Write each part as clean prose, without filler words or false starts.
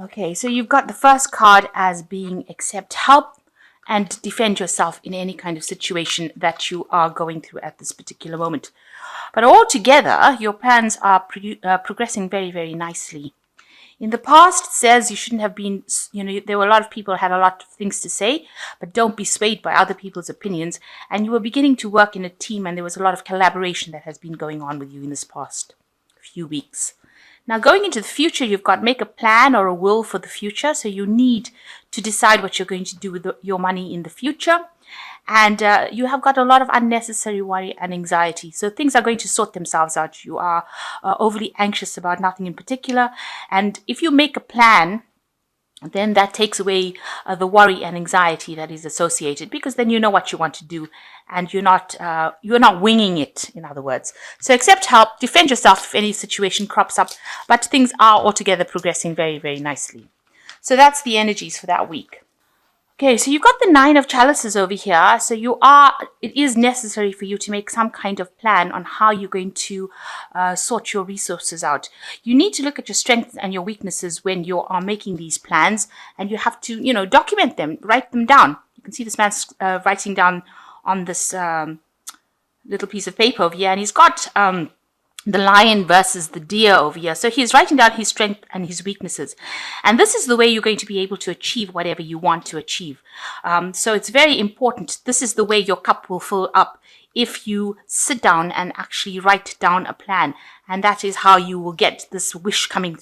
Okay, so you've got the first card as being accept help and defend yourself in any kind of situation that you are going through at this particular moment. But altogether, your plans are progressing very, very nicely. In the past, it says you shouldn't have been, there were a lot of people who had a lot of things to say, but don't be swayed by other people's opinions. And you were beginning to work in a team, and there was a lot of collaboration that has been going on with you in this past few weeks. Now, going into the future, you've got make a plan or a will for the future. So you need to decide what you're going to do with your money in the future. And you have got a lot of unnecessary worry and anxiety. So things are going to sort themselves out. You are overly anxious about nothing in particular. And if you make a plan, then that takes away the worry and anxiety that is associated, because then you know what you want to do and you're not winging it, in other words. So accept help, defend yourself if any situation crops up, but things are altogether progressing very, very nicely. So that's the energies for that week. Okay, so you've got the Nine of Chalices over here. So it is necessary for you to make some kind of plan on how you're going to sort your resources out. You need to look at your strengths and your weaknesses when you are making these plans, and you have to, document them, write them down. You can see this man's writing down on this little piece of paper over here, and he's got the lion versus the deer over here. So he's writing down his strength and his weaknesses. And this is the way you're going to be able to achieve whatever you want to achieve. So it's very important. This is the way your cup will fill up if you sit down and actually write down a plan. And that is how you will get this wish coming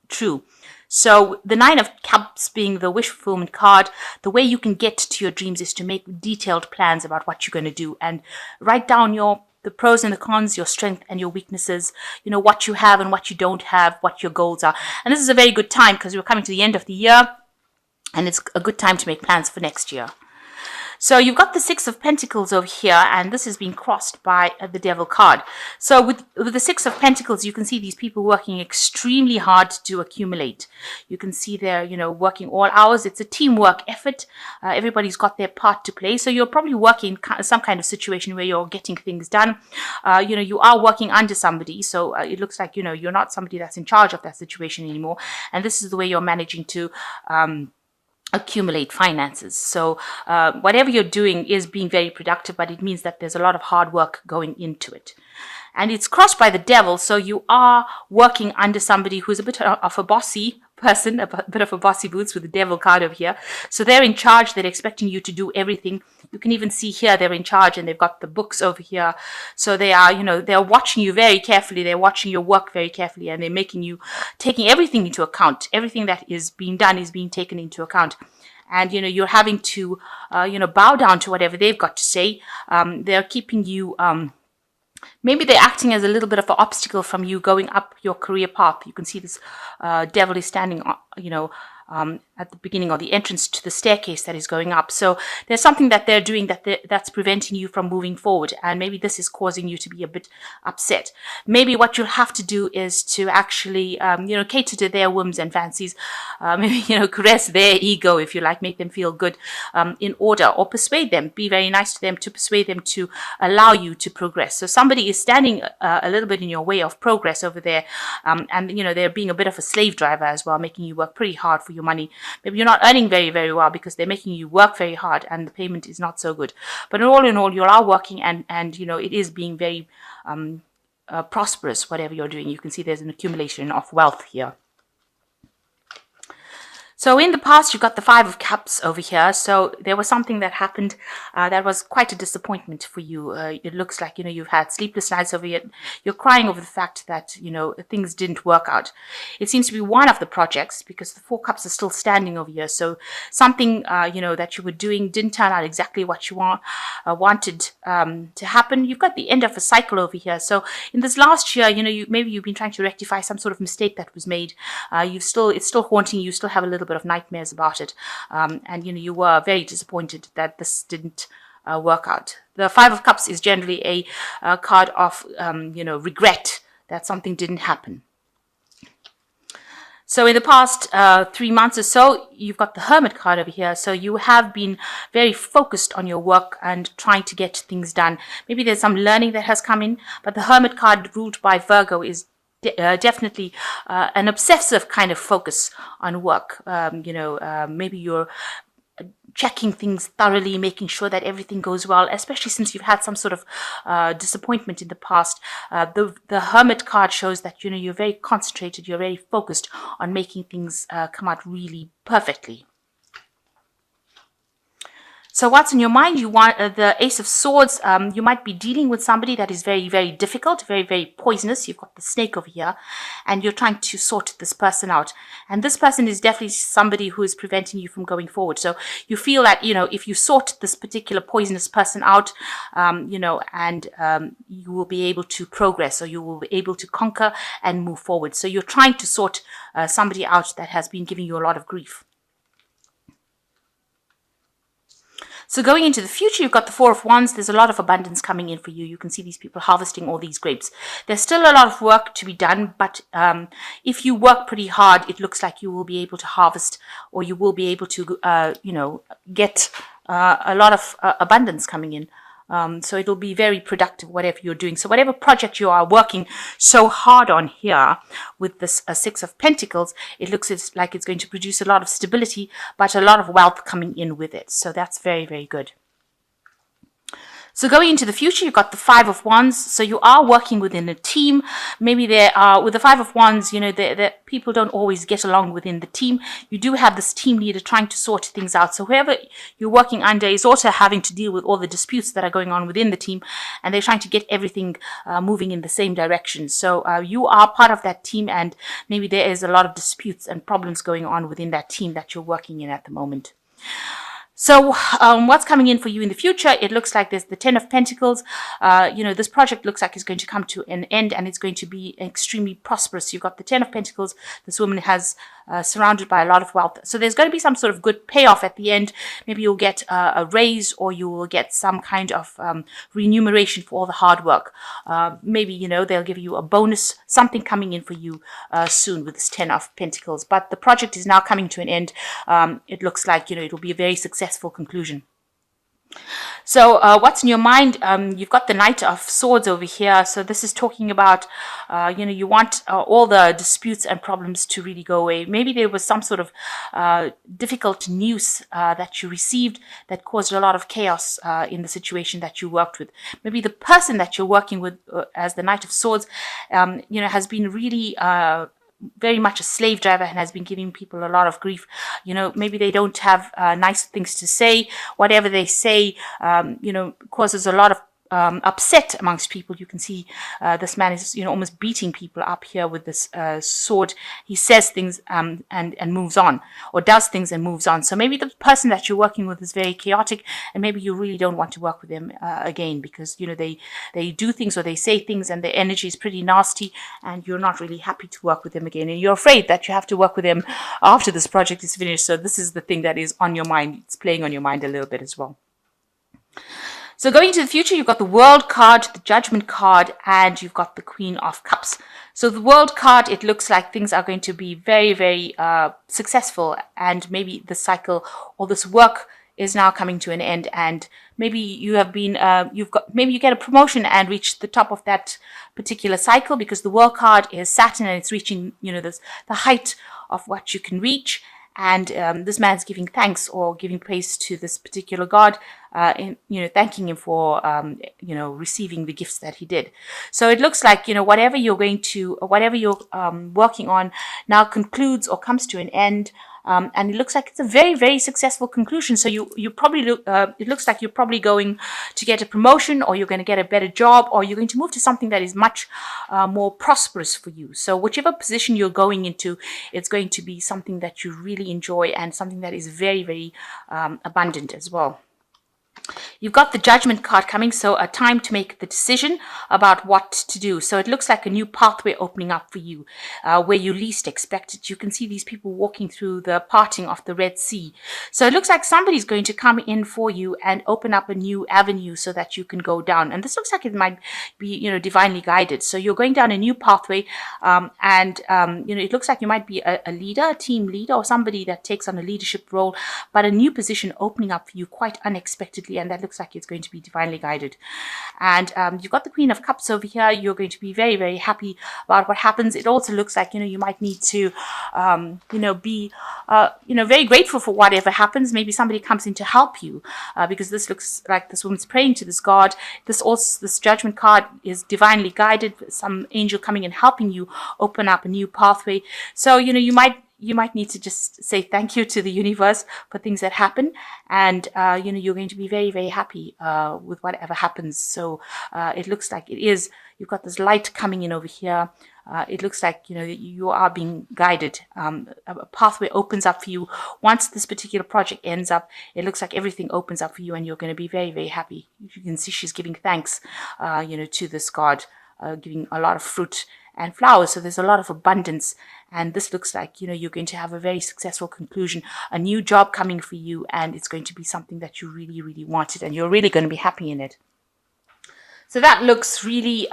true. So the Nine of Cups being the wish fulfillment card, the way you can get to your dreams is to make detailed plans about what you're going to do and write down the pros and the cons, your strength and your weaknesses, what you have and what you don't have, what your goals are. And this is a very good time because we're coming to the end of the year, and it's a good time to make plans for next year. So you've got the Six of Pentacles over here, and this is being crossed by the Devil card. So with the Six of Pentacles, you can see these people working extremely hard to accumulate. You can see they're, working all hours. It's a teamwork effort. Everybody's got their part to play. So you're probably working some kind of situation where you're getting things done. You are working under somebody. So it looks like, you're not somebody that's in charge of that situation anymore. And this is the way you're managing to accumulate finances. So whatever you're doing is being very productive, but it means that there's a lot of hard work going into it. And it's crossed by the Devil, so you are working under somebody who's a bit of a bossy person, a bit of a bossy boots with the Devil card over here. So they're in charge, they're expecting you to do everything. You can even see here they're in charge, and they've got the books over here. So they are, they're watching you very carefully, they're watching your work very carefully, and they're taking everything into account. Everything that is being done is being taken into account. And, you're having to, bow down to whatever they've got to say. They're keeping you, maybe they're acting as a little bit of an obstacle from you going up your career path. You can see this Devil is standing, at the beginning or the entrance to the staircase that is going up. So there's something that they're doing that's preventing you from moving forward. And maybe this is causing you to be a bit upset. Maybe what you'll have to do is to actually, cater to their whims and fancies. Maybe, caress their ego, if you like, make them feel good in order, or persuade them. Be very nice to them to persuade them to allow you to progress. So somebody is standing a little bit in your way of progress over there. And, they're being a bit of a slave driver as well, making you work pretty hard for your money. Maybe you're not earning very, very well because they're making you work very hard and the payment is not so good. But in all, you are working and it is being very prosperous, whatever you're doing. You can see there's an accumulation of wealth here. So in the past, you've got the Five of Cups over here. So there was something that happened that was quite a disappointment for you. It looks like, you've had sleepless nights over it. You're crying over the fact that, things didn't work out. It seems to be one of the projects because the Four Cups are still standing over here. So something, that you were doing didn't turn out exactly what you wanted to happen. You've got the end of a cycle over here. So in this last year, maybe you've been trying to rectify some sort of mistake that was made. It's still haunting you. You still have a little bit of nightmares about it, and you were very disappointed that this didn't work out. The Five of Cups is generally a card of regret that something didn't happen. So in the past 3 months or so, you've got the Hermit card over here. So you have been very focused on your work and trying to get things done. Maybe there's some learning that has come in, but the Hermit card ruled by Virgo is definitely an obsessive kind of focus on work. Maybe you're checking things thoroughly, making sure that everything goes well, especially since you've had some sort of disappointment in the past. The Hermit card shows that, you're very concentrated, you're very focused on making things come out really perfectly. So what's in your mind? You want the Ace of Swords. You might be dealing with somebody that is very, very difficult, very, very poisonous. You've got the snake over here, and you're trying to sort this person out. And this person is definitely somebody who is preventing you from going forward. So you feel that, if you sort this particular poisonous person out, you will be able to progress, or you will be able to conquer and move forward. So you're trying to sort somebody out that has been giving you a lot of grief. So going into the future, you've got the Four of Wands. There's a lot of abundance coming in for you. You can see these people harvesting all these grapes. There's still a lot of work to be done, but if you work pretty hard, it looks like you will be able to harvest, or you will be able to, get a lot of abundance coming in. So it'll be very productive, whatever you're doing. So whatever project you are working so hard on here with this Six of Pentacles, it looks like it's going to produce a lot of stability, but a lot of wealth coming in with it. So that's very, very good. So going into the future, you've got the Five of Wands. So you are working within a team. Maybe there are, with the Five of Wands, the people don't always get along within the team. You do have this team leader trying to sort things out. So whoever you're working under is also having to deal with all the disputes that are going on within the team, and they're trying to get everything moving in the same direction. So you are part of that team, and maybe there is a lot of disputes and problems going on within that team that you're working in at the moment. So what's coming in for you in the future? It looks like there's the Ten of Pentacles. This project looks like it's going to come to an end, and it's going to be extremely prosperous. You've got the Ten of Pentacles. This woman has surrounded by a lot of wealth. So there's going to be some sort of good payoff at the end. Maybe you'll get a raise, or you will get some kind of remuneration for all the hard work. Maybe, they'll give you a bonus, something coming in for you soon with this Ten of Pentacles. But the project is now coming to an end. It looks like, it'll be a very successful conclusion. So what's in your mind? You've got the Knight of Swords over here. So this is talking about, you want all the disputes and problems to really go away. Maybe there was some sort of difficult news that you received that caused a lot of chaos in the situation that you worked with. Maybe the person that you're working with as the Knight of Swords, has been really very much a slave driver and has been giving people a lot of grief. Maybe they don't have nice things to say. Whatever they say, causes a lot of upset amongst people. You can see this man is almost beating people up here with this sword. He says things and moves on, or does things and moves on. So maybe the person that you're working with is very chaotic, and maybe you really don't want to work with them again, because they do things or they say things and their energy is pretty nasty, and you're not really happy to work with them again, and you're afraid that you have to work with them after this project is finished. So this is the thing that is on your mind. It's playing on your mind a little bit as well. So going into the future, you've got the World card, the Judgment card, and you've got the Queen of Cups. So the World card, it looks like things are going to be very, very successful, and maybe the cycle or this work is now coming to an end, and maybe you have been, maybe you get a promotion and reach the top of that particular cycle, because the World card is Saturn and it's reaching, the height of what you can reach. And this man's giving thanks or giving praise to this particular god, thanking him for, receiving the gifts that he did. So it looks like, whatever you're working on now concludes or comes to an end. And it looks like it's a very, very successful conclusion. So you probably it looks like you're probably going to get a promotion, or you're going to get a better job, or you're going to move to something that is much more prosperous for you. So whichever position you're going into, it's going to be something that you really enjoy and something that is very, very abundant as well. You've got the Judgment card coming, so a time to make the decision about what to do. So it looks like a new pathway opening up for you, where you least expect it. You can see these people walking through the parting of the Red Sea. So it looks like somebody's going to come in for you and open up a new avenue so that you can go down. And this looks like it might be, divinely guided. So you're going down a new pathway, it looks like you might be a leader, a team leader, or somebody that takes on a leadership role, but a new position opening up for you quite unexpectedly, and that looks like it's going to be divinely guided. And you've got the Queen of Cups over here. You're going to be very, very happy about what happens. It also looks like, you might need to, be, very grateful for whatever happens. Maybe somebody comes in to help you, because this looks like this woman's praying to this god. This Judgment card is divinely guided. Some angel coming and helping you open up a new pathway. So, you might need to just say thank you to the universe for things that happen, and you're going to be very, very happy with whatever happens. So it looks like you've got this light coming in over here. It looks like you are being guided. A pathway opens up for you once this particular project ends up. It looks like everything opens up for you, and you're going to be very, very happy. You can see she's giving thanks, to this god, giving a lot of fruit and flowers. So there's a lot of abundance, and this looks like you're going to have a very successful conclusion, a new job coming for you, and it's going to be something that you really, really wanted, and you're really going to be happy in it. So that looks really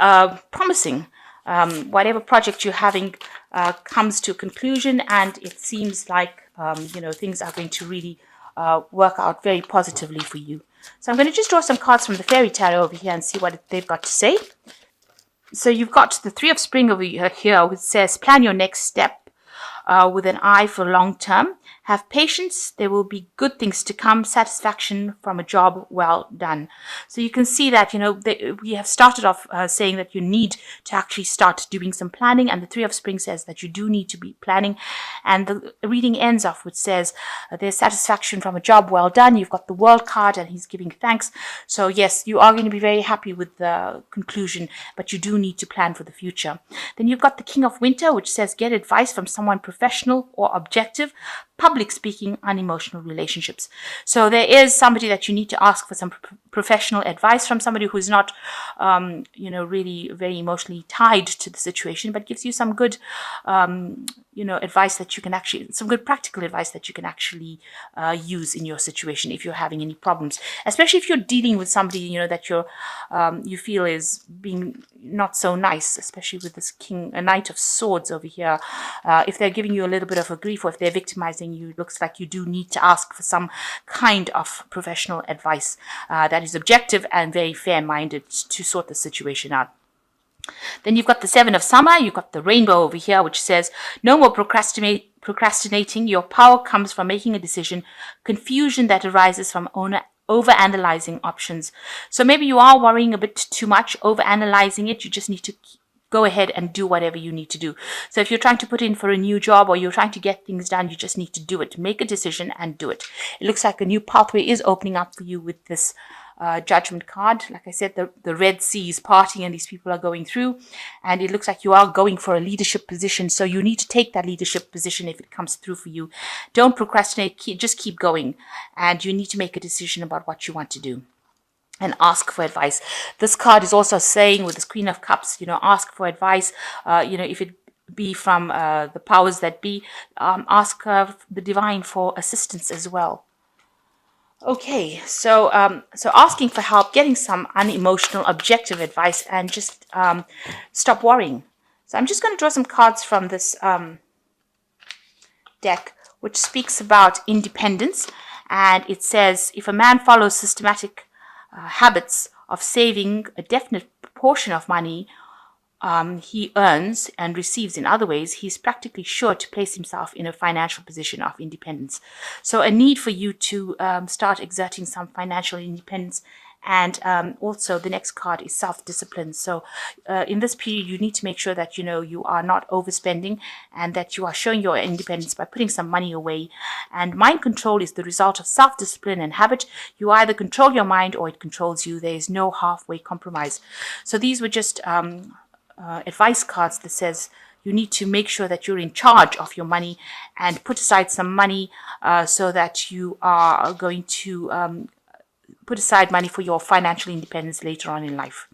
promising. Whatever project you're having comes to a conclusion, and it seems like things are going to really work out very positively for you. So I'm going to just draw some cards from the Fairy Tarot over here and see what they've got to say. So you've got the Three of Spring over here, which says, plan your next step with an eye for long term. Have patience. There will be good things to come. Satisfaction from a job well done. So you can see that, we have started off saying that you need to actually start doing some planning. And the Three of Spring says that you do need to be planning. And the reading ends off, which says there's satisfaction from a job well done. You've got the World card, and he's giving thanks. So yes, you are going to be very happy with the conclusion, but you do need to plan for the future. Then you've got the King of Winter, which says get advice from someone professional or objective. Public speaking, unemotional relationships. So there is somebody that you need to ask for some professional advice from, somebody who's not, really very emotionally tied to the situation, but gives you some good, advice that you can actually, some good practical advice that you can actually use in your situation if you're having any problems, especially if you're dealing with somebody, that you feel is being not so nice, especially with this a Knight of Swords over here. If they're giving you a little bit of a grief, or if they're victimizing you, it looks like you do need to ask for some kind of professional advice that is objective and very fair-minded to sort the situation out. Then you've got the Seven of Summer. You've got the Rainbow over here, which says no more procrastinating. Your power comes from making a decision. Confusion that arises from over-analyzing options. So maybe you are worrying a bit too much, over-analyzing it. You just need to go ahead and do whatever you need to do. So if you're trying to put in for a new job, or you're trying to get things done, you just need to do it. Make a decision and do it. It looks like a new pathway is opening up for you with this Judgment card. Like I said, the Red Sea is parting, and these people are going through, and it looks like you are going for a leadership position. So you need to take that leadership position if it comes through for you. Don't procrastinate. Just keep going, and you need to make a decision about what you want to do. And ask for advice. This card is also saying, with this Queen of Cups, ask for advice. If it be from the powers that be, ask the divine for assistance as well. Okay, so asking for help, getting some unemotional, objective advice, and just stop worrying. So I'm just going to draw some cards from this deck, which speaks about independence, and it says, if a man follows systematic habits of saving a definite proportion of money he earns and receives in other ways, he's practically sure to place himself in a financial position of independence. So a need for you to start exerting some financial independence. And also the next card is self-discipline. So in this period, you need to make sure that, you are not overspending, and that you are showing your independence by putting some money away. And mind control is the result of self-discipline and habit. You either control your mind or it controls you. There is no halfway compromise. So these were just advice cards that says you need to make sure that you're in charge of your money, and put aside some money so that you are going to put aside money for your financial independence later on in life.